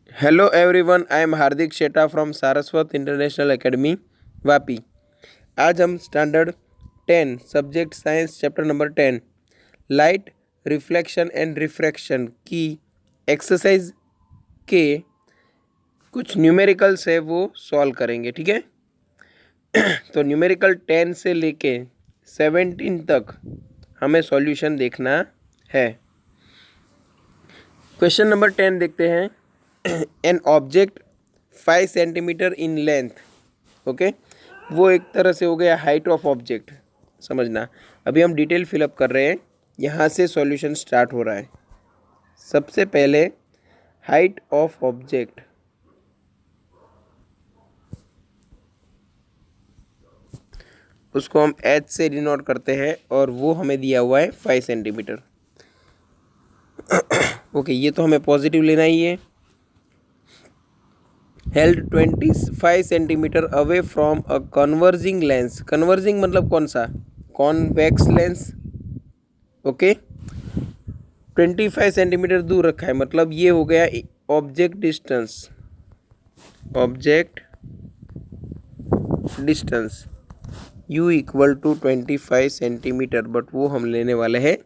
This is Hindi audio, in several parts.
Hello everyone, I am Hardik Sheta from Saraswat international academy Vapi. आज हम standard 10 subject science chapter number 10 light reflection and refraction की एक्सरसाइज के कुछ न्यूमेरिकल्स है वो सॉल्व करेंगे। ठीक है, तो न्यूमेरिकल 10 से लेके 17 तक हमें सॉल्यूशन देखना है। क्वेश्चन नंबर 10 देखते हैं। An object 5 centimetre in length, okay, वो एक तरह से हो गया हाइट ऑफ ऑब्जेक्ट। समझना, अभी हम डिटेल फिलअप कर रहे हैं, यहाँ से सॉल्यूशन स्टार्ट हो रहा है। सबसे पहले हाइट ऑफ ऑब्जेक्ट, उसको हम एच से डिनोट करते हैं और वो हमें दिया हुआ है 5 सेंटीमीटर। ओके, ये तो हमें पॉजिटिव लेना ही है। Held 25 centimetre away from a converging lens. Converging मतलब कौन सा? Convex lens. ओके, 25 सेंटीमीटर दूर रखा है, मतलब ये हो गया object distance. Object distance u equal to 25 centimetre, but वो हम लेने वाले हैं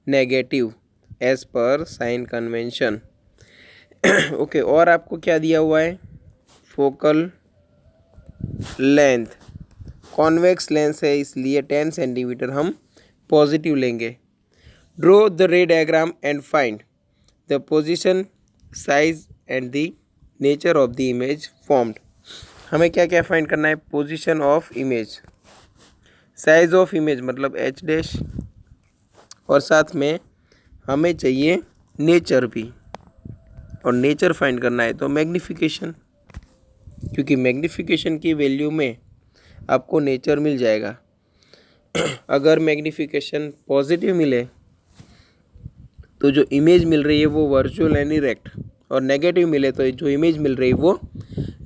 नेगेटिव एज पर साइन कन्वेंशन। ओके, और आपको क्या दिया हुआ है? फोकल लेंथ कॉन्वेक्स लेंस है, इसलिए 10 सेंटीमीटर हम पॉजिटिव लेंगे। ड्रॉ द रे diagram and find the position, size and the nature of the image formed. हमें क्या क्या फाइंड करना है? Position of image, size of image मतलब एच डैश, और साथ में हमें चाहिए नेचर भी, और नेचर फाइंड करना है तो मैग्नीफिकेशन, क्योंकि मैग्नीफिकेशन की वैल्यू में आपको नेचर मिल जाएगा। अगर मैग्नीफिकेशन पॉजिटिव मिले तो जो इमेज मिल रही है वो वर्चुअल एंड इरेक्ट, और नेगेटिव मिले तो जो इमेज मिल रही है वो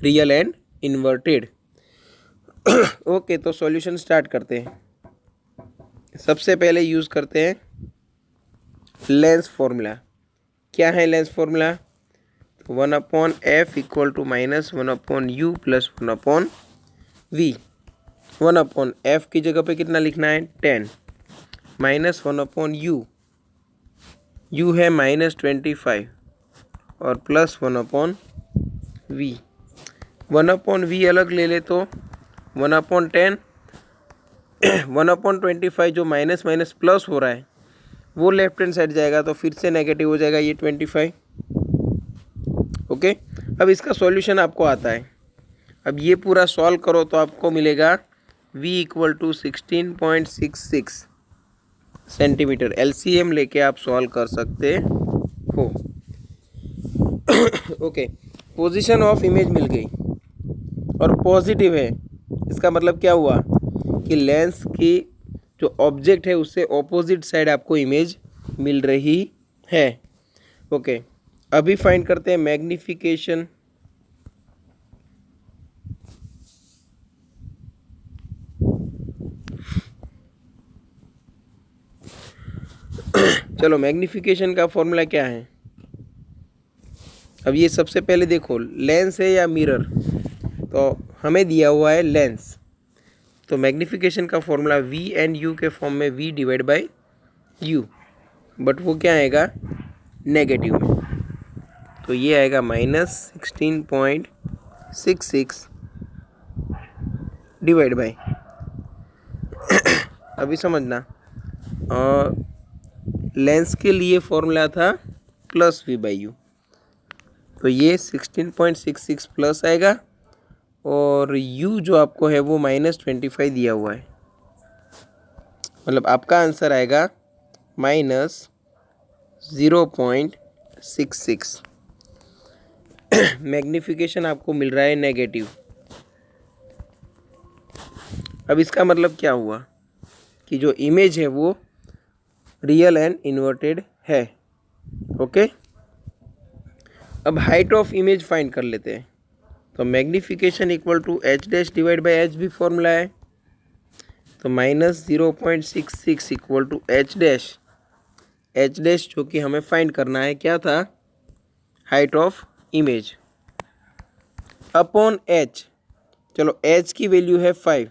रियल एंड इन्वर्टेड। ओके, तो सॉल्यूशन स्टार्ट करते हैं। सबसे पहले यूज़ करते हैं लेंस फॉर्मूला। क्या है lens formula? 1/f equal to -1/u plus 1/v। 1/f की जगह पे कितना लिखना है? 10 माइनस 1/u, u है -25 और प्लस 1/v। 1/v अलग ले ले तो 1/10, 1/25 जो माइनस माइनस प्लस हो रहा है वो लेफ्ट हैंड साइड जाएगा तो फिर से नेगेटिव हो जाएगा ये 25। ओके, अब इसका सॉल्यूशन आपको आता है। अब ये पूरा सॉल्व करो तो आपको मिलेगा v equal to 16.66 centimetre. LCM लेके आप सॉल्व कर सकते हो। ओके, पोजीशन ऑफ इमेज मिल गई और पॉजिटिव है। इसका मतलब क्या हुआ कि लेंस की जो ऑब्जेक्ट है उससे ऑपोजिट साइड आपको इमेज मिल रही है। ओके, अभी फाइंड करते हैं मैग्नीफिकेशन। चलो, मैग्नीफिकेशन का फॉर्मूला क्या है? अब ये सबसे पहले देखो, लेंस है या मिरर? तो हमें दिया हुआ है लेंस, तो मैग्नीफिकेशन का फॉर्मूला v एंड u के फॉर्म में v divide by u, but वो क्या आएगा? नेगेटिव में, तो ये आएगा -16.66 डिवाइड बाई। अभी समझना, लेंस के लिए फॉर्मूला था प्लस v बाई यू, तो ये 16.66 प्लस आएगा, और u जो आपको है वो -25 दिया हुआ है, मतलब आपका आंसर आएगा -0.66। मैग्नीफिकेशन आपको मिल रहा है नेगेटिव। अब इसका मतलब क्या हुआ कि जो इमेज है वो रियल एंड इन्वर्टेड है। ओके, अब हाइट ऑफ इमेज फाइंड कर लेते हैं। तो magnification equal to h dash divide by h भी फॉर्मूला है, तो -0.66 equal to h dash. H dash जो कि हमें फाइंड करना है क्या था? Height of image upon h. चलो एच की वैल्यू है 5,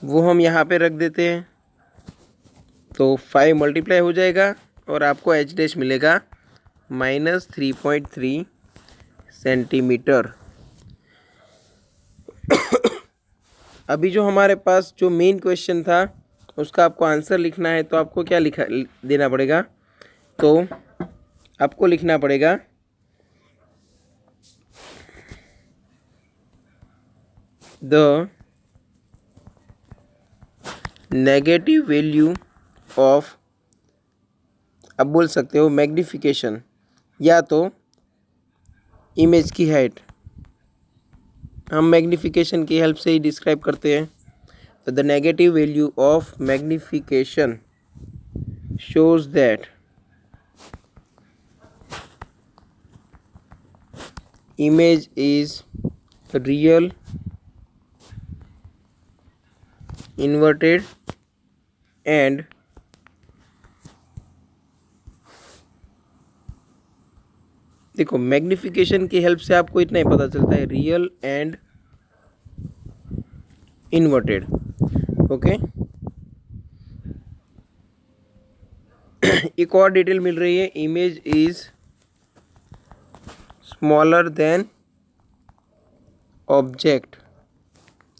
वो हम यहाँ पे रख देते हैं, तो 5 मल्टीप्लाई हो जाएगा और आपको एच डैश मिलेगा -3.3 सेंटीमीटर। अभी जो हमारे पास जो मेन क्वेश्चन था उसका आपको आंसर लिखना है, तो आपको क्या लिखा देना पड़ेगा, तो आपको लिखना पड़ेगा द नेगेटिव वैल्यू ऑफ, आप बोल सकते हो मैग्निफिकेशन या तो इमेज की हाइट, हम मैग्निफिकेशन की हेल्प से ही डिस्क्राइब करते हैं। तो the negative value of magnification shows that image is real, inverted and देखो मैग्निफिकेशन की हेल्प से आपको इतना ही पता चलता है, रियल एंड इन्वर्टेड। ओके, एक और डिटेल मिल रही है, image is smaller than object.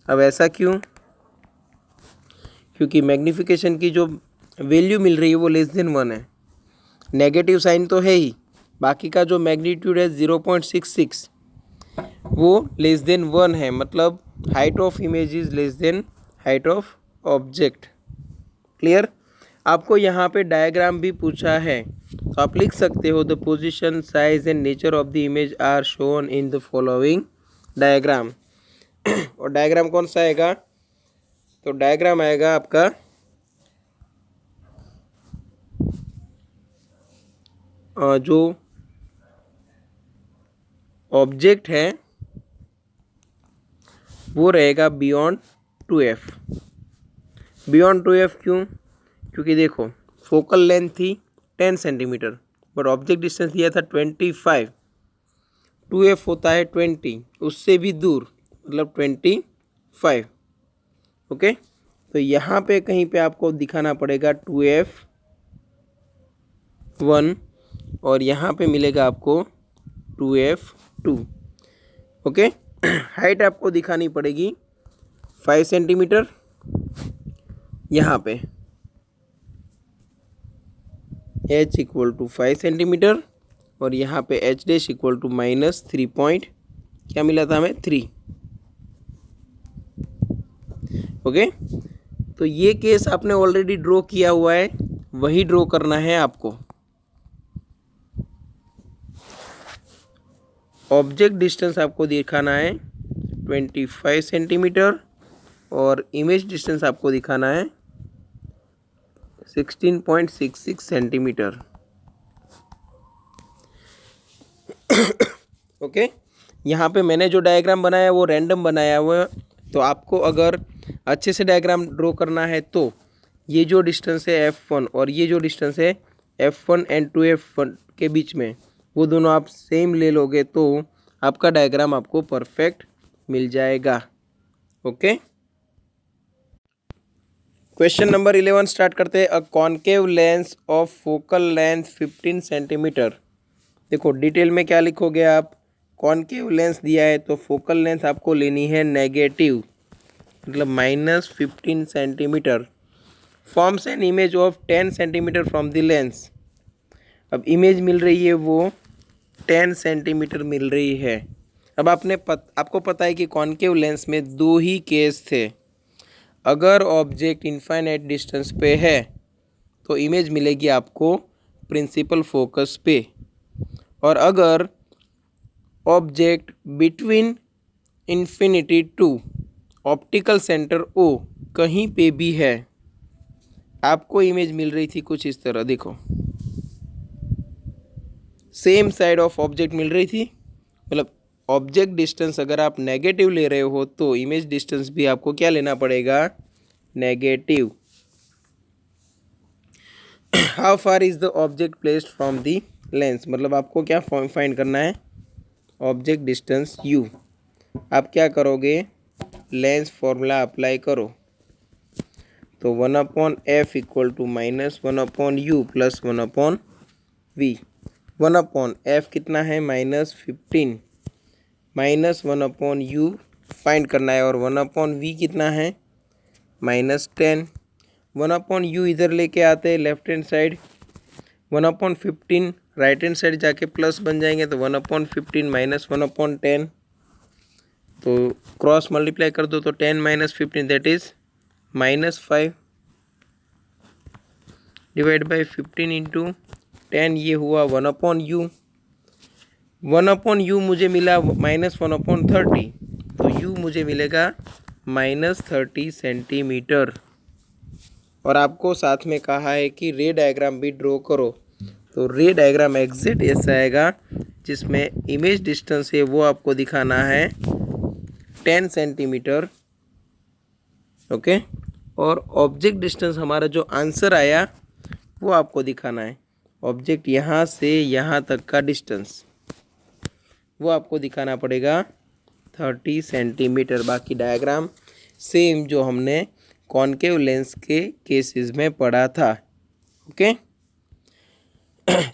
अब ऐसा क्यों? क्योंकि मैग्निफिकेशन की जो वैल्यू मिल रही है वो लेस देन 1 है, नेगेटिव साइन तो है ही, बाकी का जो मैग्नीट्यूड है 0.66 वो लेस देन 1 है, मतलब height of image is less than height of object. Clear? आपको यहाँ पे डायग्राम भी पूछा है, तो आप लिख सकते हो the position size and nature of the image are shown in the following diagram. और डायग्राम कौन सा आएगा? तो डायग्राम आएगा आपका जो ऑब्जेक्ट है वो रहेगा बियॉन्ड 2f। बियॉन्ड 2f क्यों? क्योंकि देखो फोकल लेंथ थी 10 सेंटीमीटर बट ऑब्जेक्ट डिस्टेंस दिया था 25, 2f होता है 20, उससे भी दूर मतलब 25। ओके, तो यहाँ पे कहीं पे आपको दिखाना पड़ेगा 2f1 और यहाँ पे मिलेगा आपको 2f2। ओके, हाइट आपको दिखानी पड़ेगी 5 सेंटीमीटर यहाँ पे, h इक्वल टू 5 सेंटीमीटर और यहाँ पे h dash equal to -3 point क्या मिला था हमें 3। ओके, तो ये केस आपने ऑलरेडी ड्रॉ किया हुआ है, वही ड्रॉ करना है आपको। ऑब्जेक्ट डिस्टेंस आपको दिखाना है 25 सेंटीमीटर और इमेज डिस्टेंस आपको दिखाना है 16.66 सेंटीमीटर। ओके, यहाँ पे मैंने जो डायग्राम बनाया वो रैंडम बनाया हुआ है, तो आपको अगर अच्छे से डायग्राम ड्रॉ करना है तो ये जो डिस्टेंस है F1 और ये जो डिस्टेंस है F1 एंड 2F1 के बीच में, वो दोनों आप सेम ले लोगे तो आपका डायग्राम आपको परफेक्ट मिल जाएगा। ओके, क्वेश्चन नंबर 11 स्टार्ट करते हैं। A concave lens of focal length 15 centimetre. देखो डिटेल में क्या लिखोगे आप, कॉन्केव लेंस दिया है तो फोकल लेंथ आपको लेनी है नेगेटिव, मतलब -15 centimetre. Forms an image of 10 centimetre from the lens. अब इमेज मिल रही है वो 10 सेंटीमीटर मिल रही है। अब आपको पता है कि कॉन्केव लेंस में दो ही केस थे, अगर ऑब्जेक्ट इनफाइनाइट डिस्टेंस पे है तो इमेज मिलेगी आपको प्रिंसिपल फोकस पे, और अगर object between infinity to optical centre O कहीं पे भी है, आपको इमेज मिल रही थी कुछ इस तरह। देखो सेम साइड ऑफ ऑब्जेक्ट मिल रही थी, मतलब ऑब्जेक्ट डिस्टेंस अगर आप नेगेटिव ले रहे हो तो इमेज डिस्टेंस भी आपको क्या लेना पड़ेगा, negative. How far is the object placed from the lens, मतलब आपको क्या फाइंड करना है, ऑब्जेक्ट डिस्टेंस u। आप क्या करोगे, लेंस फॉर्मूला अप्लाई करो, तो 1/f equal to -1/u plus 1/v। 1/f कितना है, -15, -1/u फाइंड करना है, और 1/v कितना है, -10। 1/u इधर लेके आते हैं left hand side, 1/15 right hand side जाके प्लस बन जाएंगे, तो 1/15 -1/10, तो क्रॉस मल्टीप्लाई कर दो, तो 10 - 15 that is -5 divide by 15 into 10, ये हुआ 1/u। 1/u मुझे मिला -1/30, तो u मुझे मिलेगा -30 सेंटीमीटर। और आपको साथ में कहा है कि रे डायग्राम भी ड्रॉ करो, तो रे डायग्राम एग्जैक्ट ऐसा आएगा जिसमें इमेज डिस्टेंस है वो आपको दिखाना है 10 सेंटीमीटर, ओके। और ऑब्जेक्ट डिस्टेंस हमारा जो आंसर आया वो आपको दिखाना है, ऑब्जेक्ट यहाँ से यहाँ तक का डिस्टेंस वो आपको दिखाना पड़ेगा 30 सेंटीमीटर। बाकी डायग्राम सेम जो हमने कॉनकेव लेंस के केसेस में पढ़ा था, ओके।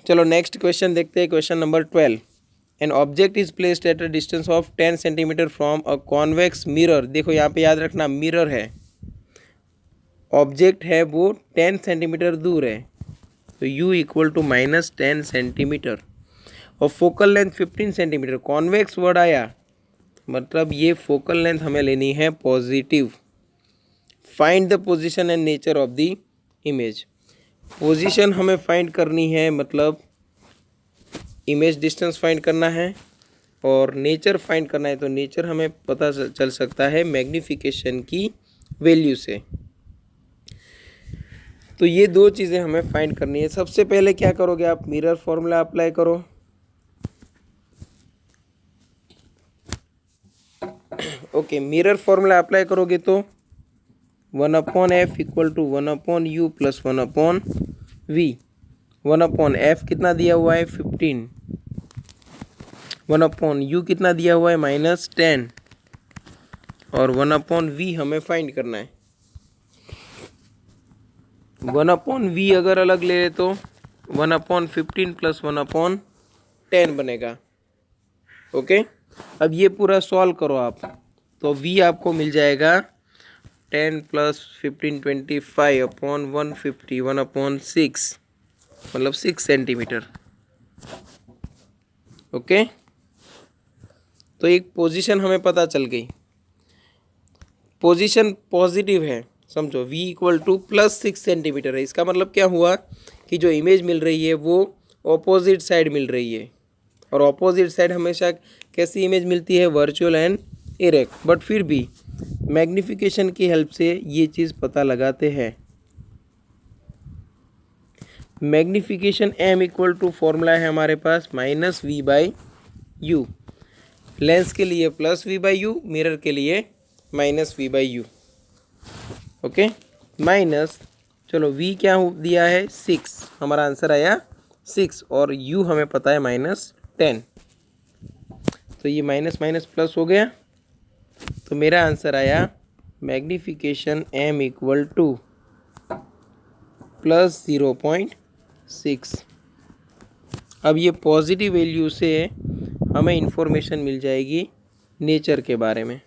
चलो नेक्स्ट क्वेश्चन देखते हैं, question number 12। An object is placed at a distance of 10 centimetre from a convex mirror. देखो यहाँ पे याद रखना मिरर है, ऑब्जेक्ट है वो 10 सेंटीमीटर दूर है, तो u इक्वल टू -10 सेंटीमीटर, और focal length 15 centimetre. Convex word आया मतलब ये फोकल लेंथ हमें लेनी है positive. Find the position and nature of the image. Position हमें फाइंड करनी है, मतलब इमेज डिस्टेंस फाइंड करना है, और नेचर फाइंड करना है, तो नेचर हमें पता चल सकता है मैग्नीफिकेशन की वैल्यू से। तो ये दो चीज़ें हमें फाइंड करनी है। सबसे पहले क्या करोगे आप, मिरर फॉर्मूला अप्लाई करो, ओके। मिरर फॉर्मूला अप्लाई करोगे तो 1/f equal to 1/u plus 1/v। 1/f कितना दिया हुआ है, 15, 1/u कितना दिया हुआ है, -10, और 1/v हमें फाइंड करना है। 1/v अगर अलग ले तो 1/15 प्लस 1/10 बनेगा, ओके। अब ये पूरा सॉल्व करो आप, तो v आपको मिल जाएगा 10 + 15 25/150 1/6, मतलब 6 सेंटीमीटर, ओके। तो एक पोजीशन हमें पता चल गई, पोजीशन पॉजिटिव है, समझो v इक्वल टू +6 सेंटीमीटर है। इसका मतलब क्या हुआ कि जो इमेज मिल रही है वो ऑपोजिट साइड मिल रही है, और ऑपोजिट साइड हमेशा कैसी इमेज मिलती है, वर्चुअल एंड इरेक्ट। बट फिर भी मैग्नीफिकेशन की हेल्प से ये चीज़ पता लगाते हैं। Magnification m equal to formula है हमारे पास -v/u, लेंस के लिए +v/u, मिरर के लिए -v/u, ओके। माइनस, चलो v क्या दिया है, 6, हमारा आंसर आया 6, और u हमें पता है -10, तो ये माइनस माइनस प्लस हो गया, तो मेरा आंसर आया मैग्नीफिकेशन m इक्वल टू +0.6। अब ये पॉजिटिव वैल्यू से हमें इंफॉर्मेशन मिल जाएगी नेचर के बारे में,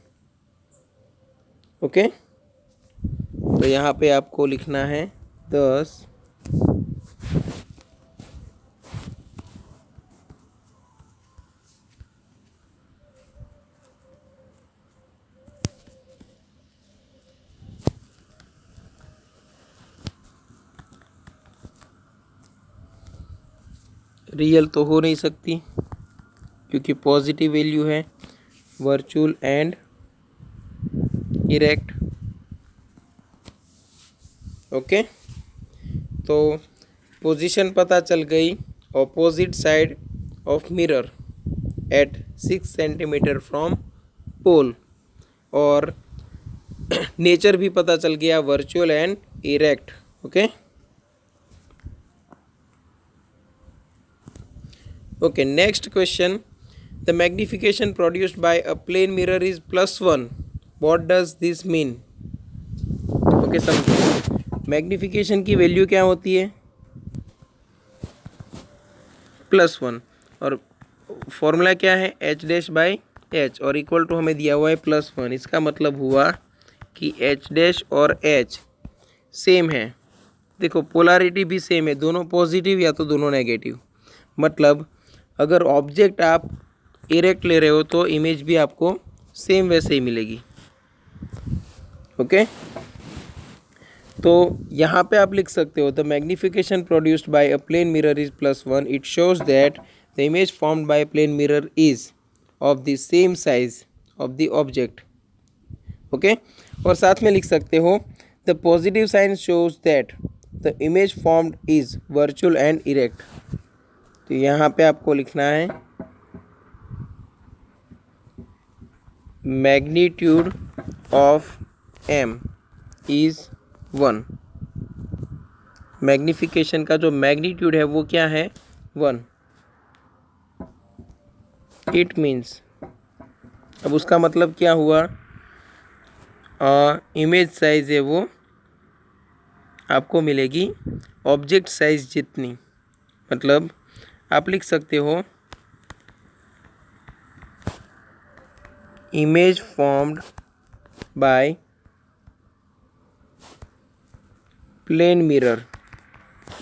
ओके। तो यहाँ पे आपको लिखना है 10 रियल तो हो नहीं सकती क्योंकि पॉजिटिव वैल्यू है, वर्चुअल एंड इरेक्ट, ओके। तो पोजीशन पता चल गई, opposite side of mirror at 6 centimetre from pole, और नेचर भी पता चल गया, virtual and erect, okay. Okay, next question, the magnification produced by a plane mirror is +1. What does this mean? Okay, समझो। मैग्निफिकेशन की वैल्यू क्या होती है? +1, और फॉर्मूला क्या है? H'/H, और इक्वल टू हमें दिया हुआ है +1। इसका मतलब हुआ कि H' और H सेम है। देखो, पोलैरिटी भी सेम है, दोनों पॉजिटिव या तो दोनों नेगेटिव। मतलब अगर ऑब्जेक्ट आप इरेक्ट ले रहे हो तो इमेज भी आपको सेम वैसे ही मिलेगी। ओके, तो यहाँ पे आप लिख सकते हो the magnification produced by a plane mirror is +1. It shows that the image formed by plane mirror is of the same size of the object. Okay, और साथ में लिख सकते हो the positive sign shows that the image formed is virtual and erect. तो यहाँ पे आपको लिखना है magnitude of m is 1. Magnification का जो मैग्नीट्यूड है वो क्या है? 1. इट मीन्स, अब उसका मतलब क्या हुआ? इमेज साइज है वो आपको मिलेगी ऑब्जेक्ट साइज जितनी. मतलब आप लिख सकते हो image formed by plane mirror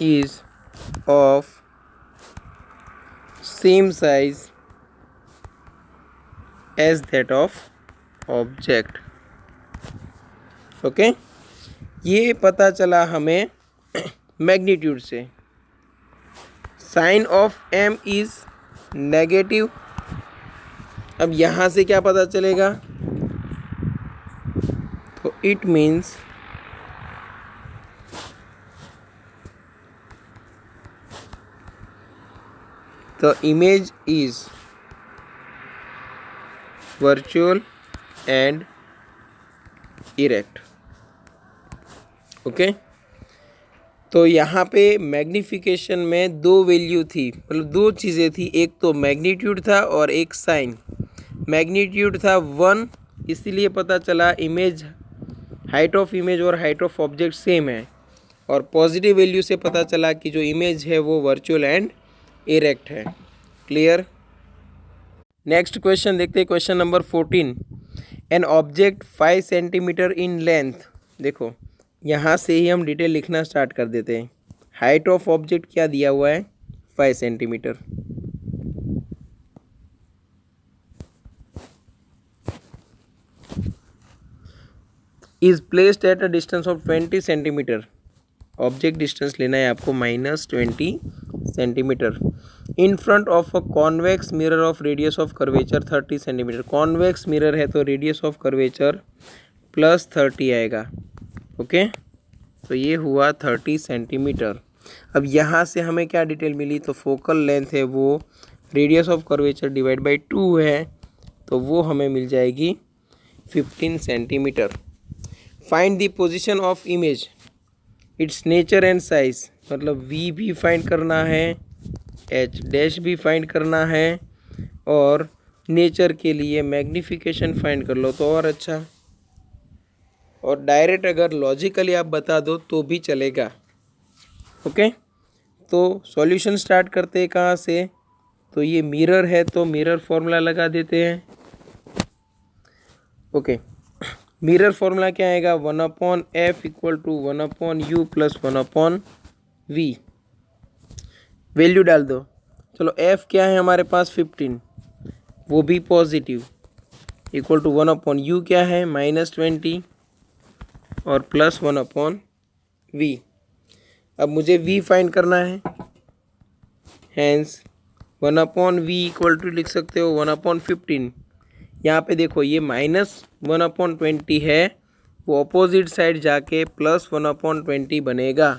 is of same size as that of object. Okay, ये पता चला हमें मैग्नीट्यूड से. Sign of m is negative. अब यहाँ से क्या पता चलेगा? तो it means the image is virtual and erect. ओके, तो यहाँ पे मैग्निफिकेशन में दो वैल्यू थी, मतलब दो चीज़ें थी. एक तो मैग्नीट्यूड था और एक साइन. मैग्नीट्यूड था 1, इसीलिए पता चला इमेज, हाइट ऑफ इमेज और हाइट ऑफ ऑब्जेक्ट सेम है. और पॉजिटिव वैल्यू से पता चला कि जो इमेज है वो वर्चुअल एंड इरेक्ट है. क्लियर? नेक्स्ट क्वेश्चन देखते हैं, question number 14. An object 5 centimetre in length. देखो, यहाँ से ही हम डिटेल लिखना स्टार्ट कर देते हैं. हाइट ऑफ ऑब्जेक्ट क्या दिया हुआ है? 5 centimetre. Is placed at a distance of 20 centimetre. Object distance लेना है आपको -20 centimetre. In front of a convex mirror of radius of curvature 30 centimetre. Convex mirror है तो रेडियस ऑफ कर्वेचर +30 आएगा. ओके, तो ये हुआ 30 सेंटीमीटर. अब यहाँ से हमें क्या डिटेल मिली? तो फोकल लेंथ है वो radius of curvature divide by 2 है, तो वो हमें मिल जाएगी 15 centimetre. Find the position of image, it's nature and size. मतलब v भी फाइंड करना है, h' भी फाइंड करना है, और नेचर के लिए मैग्निफिकेशन फाइंड कर लो तो और अच्छा. और डायरेक्ट अगर लॉजिकली आप बता दो तो भी चलेगा. ओके, तो सॉल्यूशन स्टार्ट करते हैं कहाँ से? तो ये मिरर है तो मिरर फॉर्मूला लगा देते हैं. ओके, मिरर फॉर्मूला क्या आएगा? 1/f equal to 1/u plus 1/v. Value डाल दो. चलो, f क्या है हमारे पास? 15, वो भी पॉजिटिव, इक्वल टू 1/u क्या है? -20 और प्लस 1/v. अब मुझे v फाइंड करना है, हैंस 1/v इक्वल टू लिख सकते हो 1/15. यहाँ पे देखो, ये -1/20 है, वो अपोजिट साइड जाके +1/20 बनेगा.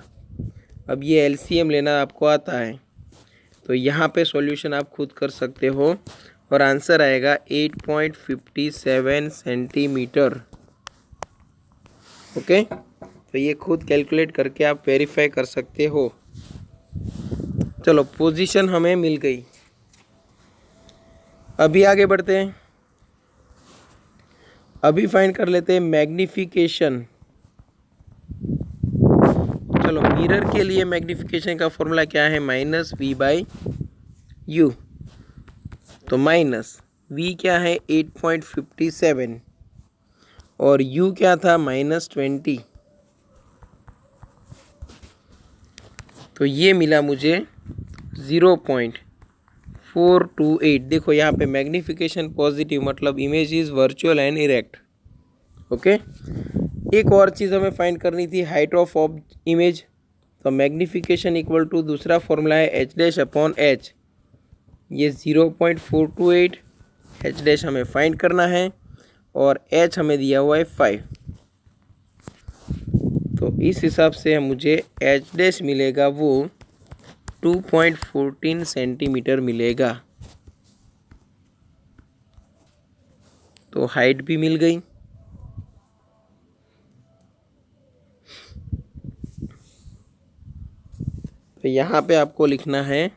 अब ये एलसीएम लेना आपको आता है, तो यहाँ पे सॉल्यूशन आप खुद कर सकते हो और आंसर आएगा 8.57 सेंटीमीटर. ओके, तो ये खुद कैलकुलेट करके आप वेरीफाई कर सकते हो. चलो, पोजीशन हमें मिल गई. अभी आगे बढ़ते हैं। अभी फाइंड कर लेते हैं मैग्निफिकेशन। चलो, मिरर के लिए मैग्निफिकेशन का फॉर्मूला क्या है? -v/u। तो माइनस v क्या है? 8.57 और u क्या था? -20। तो ये मिला मुझे 0.428। देखो यहाँ पे मैग्निफिकेशन पॉजिटिव, मतलब image is virtual and erect. Okay. एक और चीज़ हमें फाइंड करनी थी, हाइट ऑफ इमेज। तो मैग्निफिकेशन इक्वल टू दूसरा फॉर्मूला है h'/h। ये 0.428 h' हमें फाइंड करना है और h हमें दिया हुआ है 5। तो इस हिसाब से मुझे h' मिलेगा वो 2.14 सेंटीमीटर मिलेगा। तो हाइट भी मिल गई। तो यहाँ पे आपको लिखना है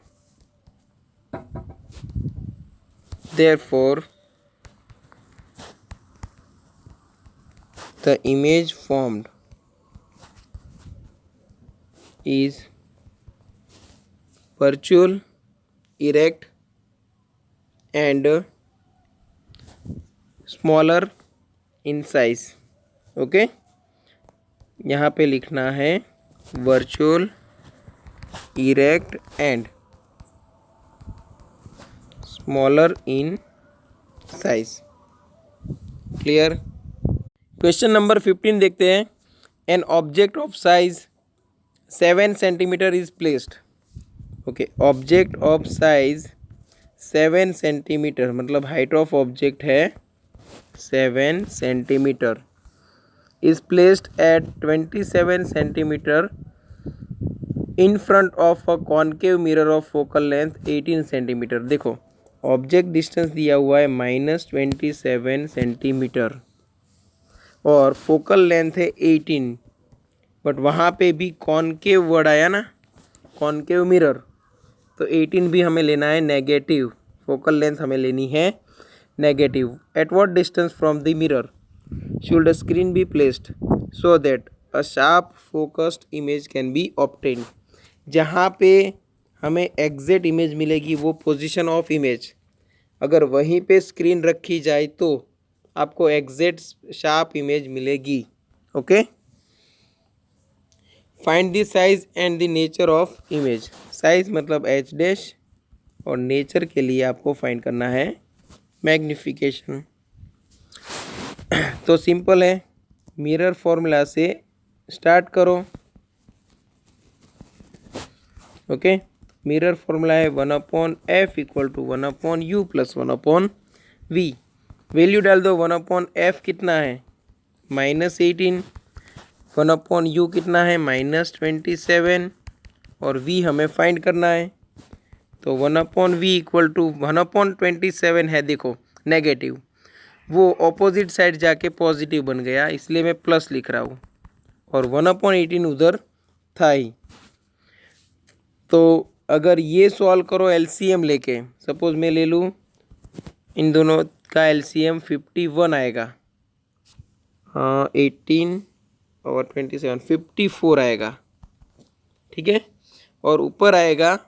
therefore the image formed is virtual, erect and smaller in size। Okay. यहाँ पे लिखना है virtual, erect and smaller in size। Clear. Question number 15 देखते हैं। An object of size 7 centimetre is placed. Okay, object of size 7 centimetre, मतलब हाइट ऑफ ऑब्जेक्ट है 7 centimetre, is placed at 27 centimetre in front of a concave mirror of focal length 18 centimetre. देखो, ऑब्जेक्ट डिस्टेंस दिया हुआ है -27 सेंटीमीटर और फोकल लेंथ है 18, बट वहाँ पे भी कॉन्केव वर्ड आया ना, कॉन्केव मिरर। तो 18 भी हमें लेना है नेगेटिव, फोकल लेंथ हमें लेनी है negative. At what distance from the mirror should the screen be placed so that a sharp focused image can be obtained. जहाँ पे हमें एग्जैक्ट इमेज मिलेगी वो पोजीशन ऑफ इमेज, अगर वहीं पे स्क्रीन रखी जाए तो आपको एग्जैक्ट शार्प इमेज मिलेगी। Okay. Find the size and the nature of image. Size मतलब h' और नेचर के लिए आपको फाइंड करना है मैग्निफिकेशन। तो सिंपल है, मिरर फॉर्मूला से स्टार्ट करो। ओके। मिरर फॉर्मूला है 1/f equal to 1/u plus 1/v। Value डाल दो। 1/f कितना है? -18। 1/u कितना है? -27 और v हमें फाइंड करना है। तो 1/v इक्वल टू 1/27 है, देखो नेगेटिव, वो ऑपोजिट साइड जाके पॉजिटिव बन गया, इसलिए मैं प्लस लिख रहा हूँ, और 1/18 उधर था ही। तो अगर ये सॉल्व करो एलसीएम लेके, सपोज मैं ले लूँ इन दोनों का एलसीएम 51 आएगा, 18 और 27 54 आएगा, ठीक है। और ऊपर आएगा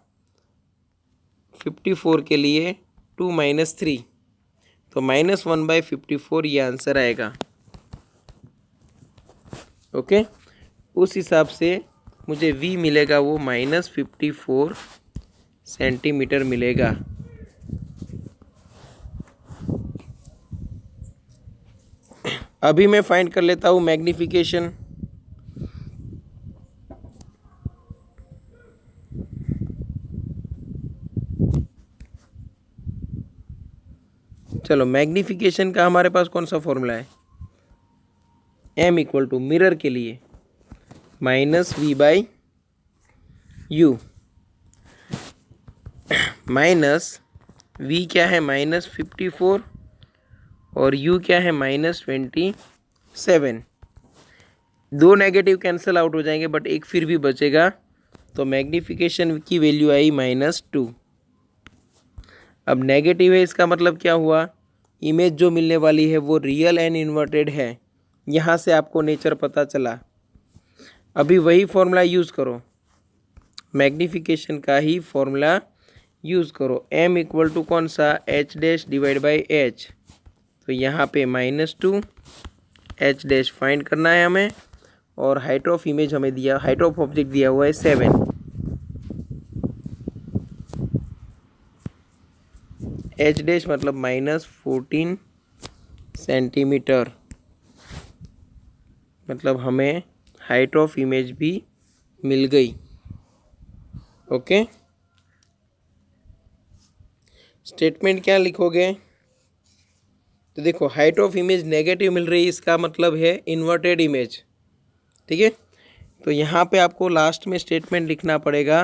54 के लिए 2 - 3, तो -1/54 ये आंसर आएगा। ओके। उस हिसाब से मुझे v मिलेगा वो -54 सेंटीमीटर मिलेगा। अभी मैं फाइंड कर लेता हूँ मैग्निफिकेशन। चलो, मैग्निफिकेशन का हमारे पास कौन सा फॉर्मूला है? m इक्वल टू मिरर के लिए -v/u माइनस v क्या है? -54 और u क्या है? -27। दो नेगेटिव कैंसिल आउट हो जाएंगे, बट एक फिर भी बचेगा, तो मैग्निफिकेशन की वैल्यू आई -2। अब नेगेटिव है इसका मतलब क्या हुआ, इमेज जो मिलने वाली है वो रियल एंड इन्वर्टेड है। यहाँ से आपको नेचर पता चला। अभी वही फॉर्मूला यूज़ करो, मैग्नीफिकेशन का ही फॉर्मूला यूज़ करो। m इक्वल टू कौन सा, h dash divide by h। तो यहाँ पे -2 h डैश फाइंड करना है हमें, और हाइट ऑफ इमेज हमें दिया, हाइट ऑफ ऑब्जेक्ट दिया हुआ है 7। h डैश मतलब -14 सेंटीमीटर, मतलब हमें हाइट ऑफ इमेज भी मिल गई। ओके, स्टेटमेंट क्या लिखोगे, तो देखो हाइट ऑफ इमेज नेगेटिव मिल रही है, इसका मतलब है इन्वर्टेड इमेज। ठीक है, तो यहाँ पे आपको लास्ट में स्टेटमेंट लिखना पड़ेगा,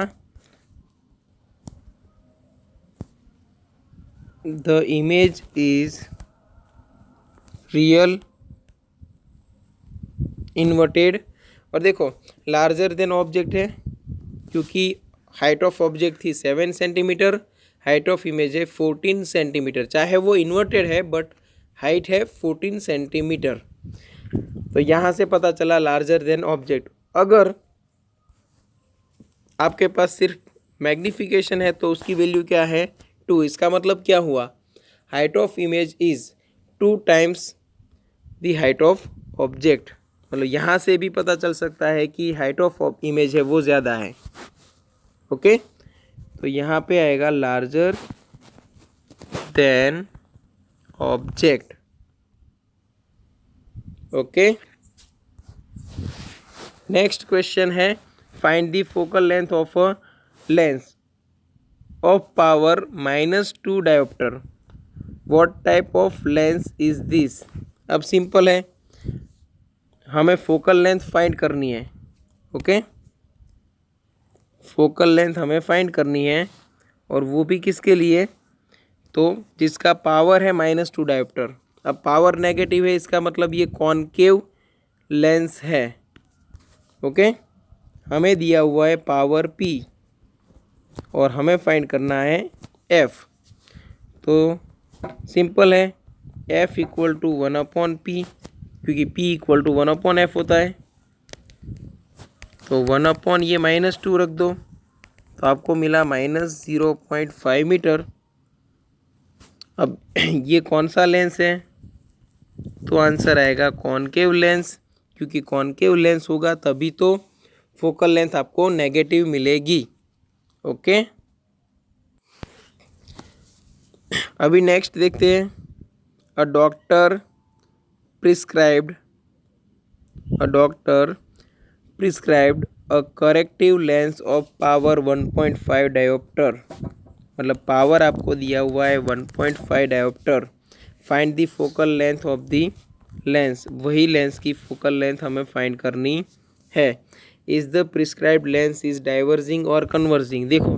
the image is real inverted. और देखो लार्जर देन ऑब्जेक्ट है, क्योंकि हाइट ऑफ ऑब्जेक्ट थी 7 सेंटीमीटर, हाइट ऑफ इमेज है 14 सेंटीमीटर। चाहे वो इन्वर्टेड है बट हाइट है 14 सेंटीमीटर। तो यहाँ से पता चला लार्जर देन ऑब्जेक्ट। अगर आपके पास सिर्फ मैग्नीफिकेशन है तो उसकी वैल्यू क्या है, 2। इसका मतलब क्या हुआ, height of image is 2 times the height of object. मतलब यहाँ से भी पता चल सकता है कि हाइट ऑफ इमेज है वो ज़्यादा है। ओके, तो यहाँ पे आएगा larger than object. Okay, next question है, find the focal length of a lens of power -2 dioptre. What type of lens is this. अब सिंपल है, हमें फोकल लेंथ फाइंड करनी है। ओके, फोकल लेंथ हमें फाइंड करनी है, और वो भी किसके लिए, तो जिसका पावर है -2 डायोप्टर। अब पावर नेगेटिव है, इसका मतलब ये कॉनकेव लेंस है। ओके, हमें दिया हुआ है पावर P और हमें फाइंड करना है F। तो सिंपल है, F इक्वल टू 1/P, क्योंकि P इक्वल टू 1/F होता है। तो 1/ ये -2 रख दो, तो आपको मिला -0.5 मीटर। अब ये कौन सा लेंस है, तो आंसर आएगा कॉनकेव लेंस, क्योंकि कॉनकेव लेंस होगा तभी तो फोकल लेंथ आपको नेगेटिव मिलेगी। ओके, अभी नेक्स्ट देखते हैं, a doctor prescribed a corrective lens of power 1.5 dioptre. मतलब पावर आपको दिया हुआ है 1.5 dioptre. Find the focal length of the lens, वही लेंस की फोकल लेंथ हमें फाइंड करनी है। Is the prescribed lens is diverging और कन्वर्जिंग। देखो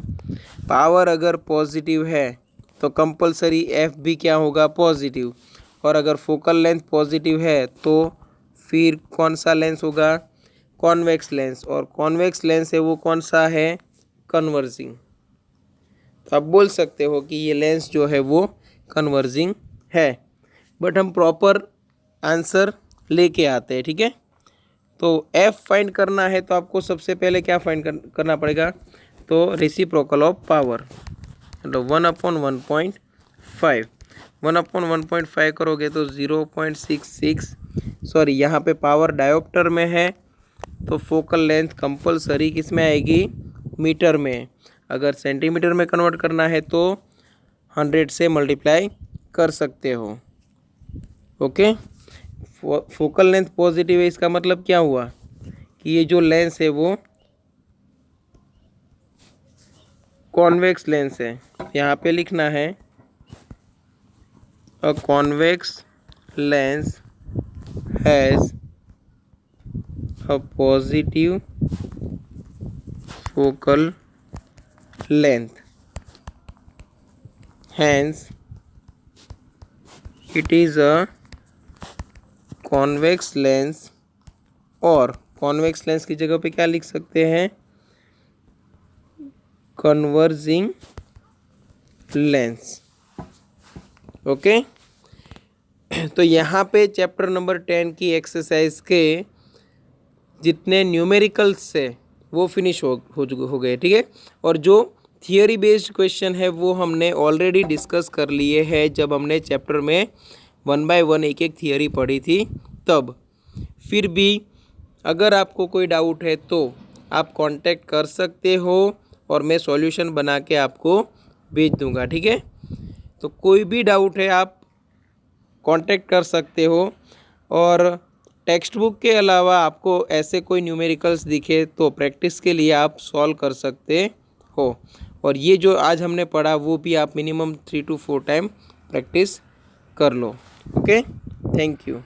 पावर अगर पॉजिटिव है तो कंपलसरी एफ भी क्या होगा, पॉजिटिव। और अगर फोकल लेंथ पॉजिटिव है तो फिर कौन सा लेंस होगा, कॉन्वेक्स लेंस। और कॉन्वेक्स लेंस है वो कौन सा है, कन्वर्जिंग। तो आप बोल सकते हो कि ये लेंस जो है वो कन्वर्जिंग है, बट हम प्रॉपर आंसर लेके आते हैं। ठीक है, तो एफ फाइंड करना है तो आपको सबसे पहले क्या फाइंड करना पड़ेगा, तो रेसिप्रोकल ऑफ पावर, मतलब 1/1.5। 1/1.5 करोगे तो 0.66, सॉरी यहाँ पे पावर डायोप्टर में है, तो फोकल लेंथ कंपलसरी किस में आएगी, मीटर में। अगर सेंटीमीटर में कन्वर्ट करना है तो 100 से मल्टीप्लाई कर सकते हो। ओके, फोकल लेंथ पॉजिटिव है, इसका मतलब क्या हुआ कि ये जो लेंस है वो कॉन्वेक्स लेंस है। यहाँ पे लिखना है, a convex lens has a positive focal length, hence it is a convex lens। और कॉन्वेक्स लेंस की जगह पे क्या लिख सकते हैं, कन्वर्जिंग लेंस। ओके। तो यहाँ पे चैप्टर नंबर 10 की एक्सरसाइज के जितने न्यूमेरिकल्स है वो फिनिश हो गए, ठीक है। और जो थियरी बेस्ड क्वेश्चन है वो हमने ऑलरेडी डिस्कस कर लिए हैं जब हमने चैप्टर में 1 बाय 1 एक एक थियरी पढ़ी थी तब। फिर भी अगर आपको कोई डाउट है तो आप कांटेक्ट कर सकते हो और मैं सॉल्यूशन बना के आपको भेज दूंगा, ठीक है। तो कोई भी डाउट है आप कांटेक्ट कर सकते हो। और टेक्स्ट बुक के अलावा आपको ऐसे कोई न्यूमेरिकल्स दिखे तो प्रैक्टिस के लिए आप सॉल्व कर सकते हो। और ये जो आज हमने पढ़ा वो भी आप मिनिमम 3 to 4 टाइम प्रैक्टिस कर लो। Okay, thank you.